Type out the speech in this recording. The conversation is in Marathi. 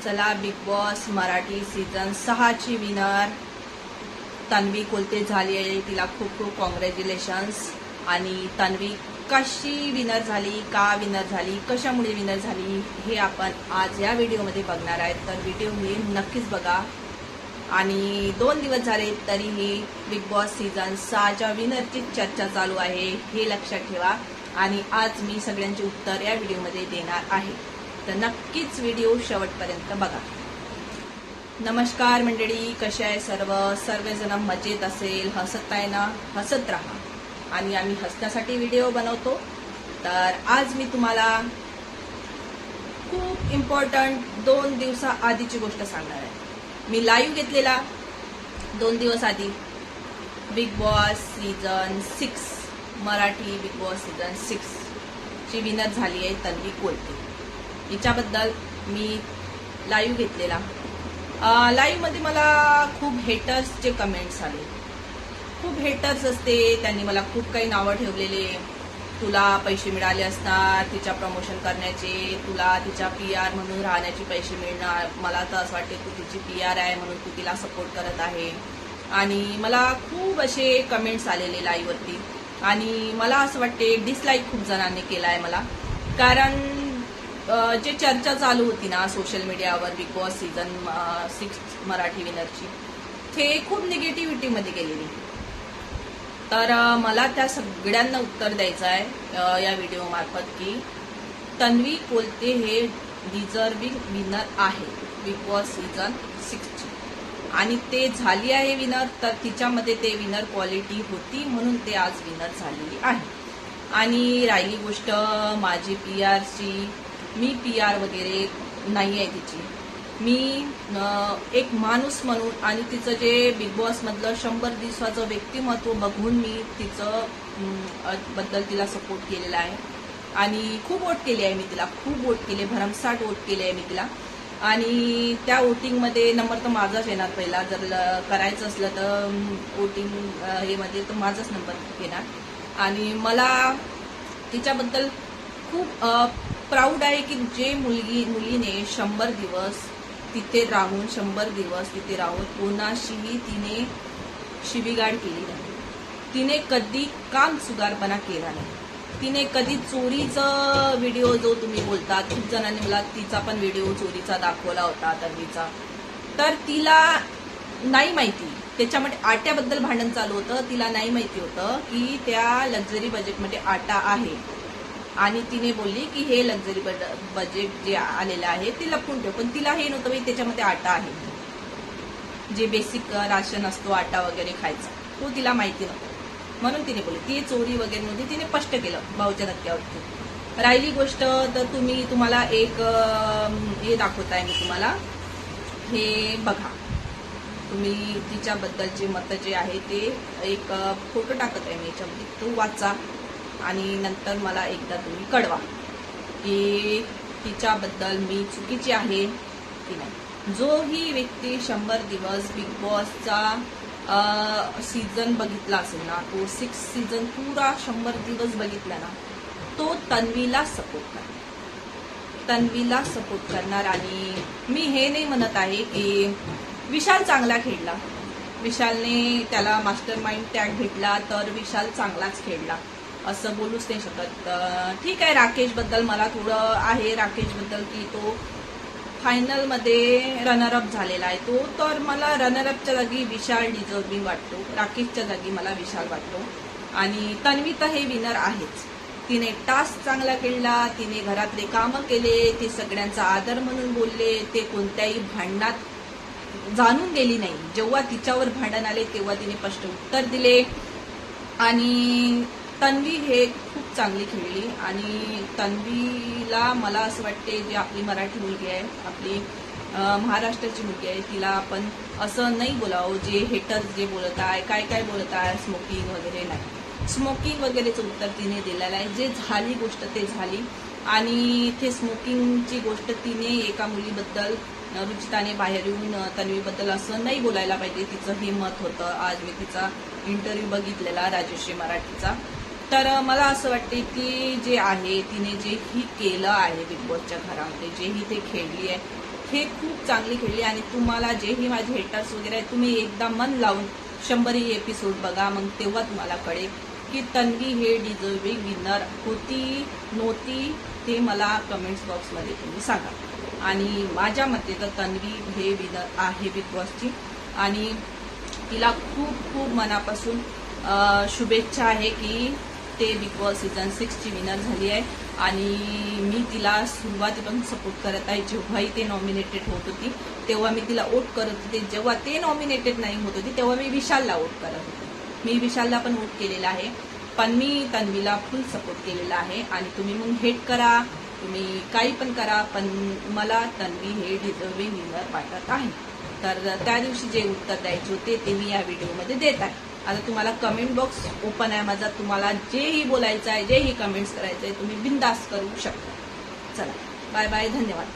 चला, बिग बॉस मराठी सीझन 6 ची विनर तन्वी कोलते झाली आहे. तिला खूप खूप कॉंग्रॅच्युलेशन्स. आणि तन्वी कशी विनर झाली, का विनर झाली, कशामुळे विनर झाली, हे आपण आज या व्हिडिओमध्ये बघणार आहेत. तर व्हिडिओ हे नक्कीच बघा. आणि 2 दिवस झाले तरीही बिग बॉस सीझन 6च्या विनरची चर्चा चालू आहे, हे लक्षात ठेवा. आणि आज मी सगळ्यांची उत्तर या व्हिडिओमध्ये देणार आहे, तर नक्कीच व्हिडिओ शेवटपर्यंत बघा. नमस्कार मंडळी, कसे आहे सर्वजण मजेत असेल, हसत आहे ना, हसत राहा. आणि आम्ही हसण्यासाठी व्हिडिओ बनवतो. तर आज मी तुम्हाला खूप इम्पॉर्टंट 2 दिवसाआधीची गोष्ट सांगणार आहे. मी लाईव्ह घेतलेला 2 दिवस आधी big boss season 6 Marathi big boss season 6 ची विनर झाली आहे तन्वी कोलते. हिच्याबद्दल मी लाईव्ह घेतलेला. लाईव्ह मध्ये मला खूप हेटर्सचे कमेंट्स आले. खूप हेटर्स असते, त्यांनी मला खूप काही नावं ठेवलेले. तुला पैसे मिळाले असणार तिच्या प्रमोशन करण्याचे, तुला तिच्या PR म्हणून राहण्याचे पैसे मिळणार. मला तर असं वाटते तू तिची PR आहे म्हणून तू तिला सपोर्ट करत आहे. आणि मला खूप असे कमेंट्स आलेले लाईव्हवरती. आणि मला असं वाटते डिसलाईक खूप जणांनी केला आहे मला. कारण जे चर्चा चालू होती ना सोशल मीडियावर बिग बॉस सीझन 6 मराठी विनरची, ते खूप निगेटिव्हिटीमध्ये गेलेली. तर मला त्या सगळ्यांना उत्तर द्यायचं आहे या व्हिडिओ मार्फत की तन्वी कोलते हे डिझर्विंग विनर आहे बिग बॉस सीझन 6ची. आणि ते झाली आहे विनर, तर तिच्यामध्ये ते विनर क्वालिटी होती म्हणून ते आज विनर झालेली आहे. आणि राहिली गोष्ट माझी PRची, मी PR वगैरे नाही आहे तिची. मी एक माणूस म्हणून आणि तिचं जे बिग बॉस मधलं 100 दिवसाचं व्यक्तिमत्व बघून मी तिचं बद्दल तिला सपोर्ट केलेला आहे. आणि खूप वोट केली आहे मी तिला, खूप वोट केले, भरमसाठ वोट केले आहे मी तिला. आणि त्या वोटिंगमध्ये नंबर तर माझाच येणार पहिला. जर करायचं असलं तर वोटिंग हे मध्ये तर माझाच नंबर येणार. आणि मला तिच्याबद्दल खूप प्राऊड आहे की जे मुलीने 100 दिवस तिथे राहून 100 दिवस तिथे राहून कोणाशीही तिने शिवीगाळ केली नाही. तिने कधी काम सुगारपणा केला नाही. तिने कधी चोरीचा व्हिडिओ जो तुम्ही बोलता, खूप जणांनी मला तिचा पण व्हिडिओ चोरीचा दाखवला होता तन्वीचा, तर तिला नाही माहिती. त्याच्यामध्ये आट्याबद्दल भांडण चालू होतं. तिला नाही माहिती होतं की त्या लक्झरी बजेटमध्ये आटा आहे. आणि तिने बोलली की हे लक्झरी बजेट जे आलेलं आहे ते लपवून ठेव. पण तिला हे नव्हतं की त्याच्यामध्ये आटा आहे, जे बेसिक राशन असतो आटा वगैरे खायचा, तो तिला माहिती नव्हतं. म्हणून तिने बोलली ती चोरी वगैरे नव्हती. तिने स्पष्ट केलं भाऊच्या धक्क्यावरती. राहिली गोष्ट तर तुम्हाला एक हे दाखवताय मी तुम्हाला, हे बघा. तुम्ही तिच्याबद्दलचे मत जे आहे ते एक फोटो टाकत आहे मी याच्यामध्ये, तो वाचा आणि नंतर मला एकदा तुम्ही कळवा की तिच्याबद्दल मी चुकीची आहे की नाही. जो ही व्यक्ती 100 दिवस बिग बॉसचा सीझन बघितला असेल ना, तो 6 सीझन पुरा 100 दिवस बघितला ना, तो तन्वीला सपोर्ट करणार, तन्वीला सपोर्ट करणार. आणि मी हे नाही म्हणत आहे की विशाल चांगला खेळला, विशालने त्याला मास्टर माइंड टॅग भेटला तर विशाल चांगलाच खेळला असं बोलूच नाही शकत. ठीक आहे, राकेश बद्दल मला थोडं आहे, राकेश बद्दल की तो फायनल मध्ये रनरअप झालेला आहे तो, तर मला रनरअपच्या जागी विशाल डिझर्विंग वाटतो, राकेशच्या जागी मला विशाल वाटतो. आणि तन्वी तर हे विनर आहेच. तिने टास्क चांगला खेळला, तिने घरातले कामं केले, ते सगळ्यांचा आदर म्हणून बोलले, ते कोणत्याही भांडणात जाणून गेली नाही. जेव्हा तिच्यावर भांडण आले तेव्हा तिने स्पष्ट उत्तर दिले. आणि तन्वी हे खूप चांगली खेळली. आणि तन्वीला मला असं वाटते जे आपली मराठी मुलगी आहे, आपली महाराष्ट्राची मुलगी आहे, तिला आपण असं नाही बोलावं जे हेटर्स जे बोलत आहे, काय काय बोलत आहे, स्मोकिंग वगैरे नाही. स्मोकिंग वगैरेचं उत्तर तिने दिलेलं आहे. जे झाली गोष्ट ते झाली. आणि ते स्मोकिंगची गोष्ट तिने एका मुलीबद्दल, रुचिताने बाहेर येऊन तन्वीबद्दल असं नाही बोलायला पाहिजे, तिचं हे मत होतं. आज मी तिचा इंटरव्ह्यू बघितलेला राजश्री मराठीचा. तर मला असं वाटते की जे आहे तिने जे ही केलं आहे बिग बॉसच्या घरामध्ये, जे ही ते खेळली आहे हे खूप चांगली खेळली आणि तुम्हाला जेही माझे हेटर्स वगैरे आहेत तुम्ही एकदा मन लावून 100ही एपिसोड बघा, मग तेव्हा तुम्हाला कळेल की तन्वी हे डिझर्विंग विनर होती नव्हती ते मला कमेंट्स बॉक्समध्ये तुम्ही सांगा। आणि माझ्या मते तर तन्वी हे विनर आहे बिग बॉसची आणि तिला खूप खूप मनापासून शुभेच्छा आहे की ते बिग बॉस सीझन 6ची विनर झाली आहे आणि मी तिला सुरुवातीपासून सपोर्ट करत आहे। जेव्हाही ते नॉमिनेटेड होत होती तेव्हा मी तिला वोट करत होते, जेव्हा ते नॉमिनेटेड नाही होत होती तेव्हा मी विशालला वोट करत होते। मी विशालला पण वोट केलेला आहे, पण मी तन्वीला फुल सपोर्ट केलेला आहे। आणि तुम्ही मग हेट करा, तुम्ही काही पण करा, पण मला तन्वी हे डिझर्विंग विनर वाटत आहे। तर त्या दिवशी जे उत्तर द्यायचे होते ते मी या व्हिडिओमध्ये देत आहे। आता तुम्हाला कमेंट बॉक्स ओपन आहे माझा, तुम्हाला जेही बोलायचं आहे जेही कमेंट्स करायचं आहे तुम्ही बिंदास करू शकता। चला बाय बाय, धन्यवाद।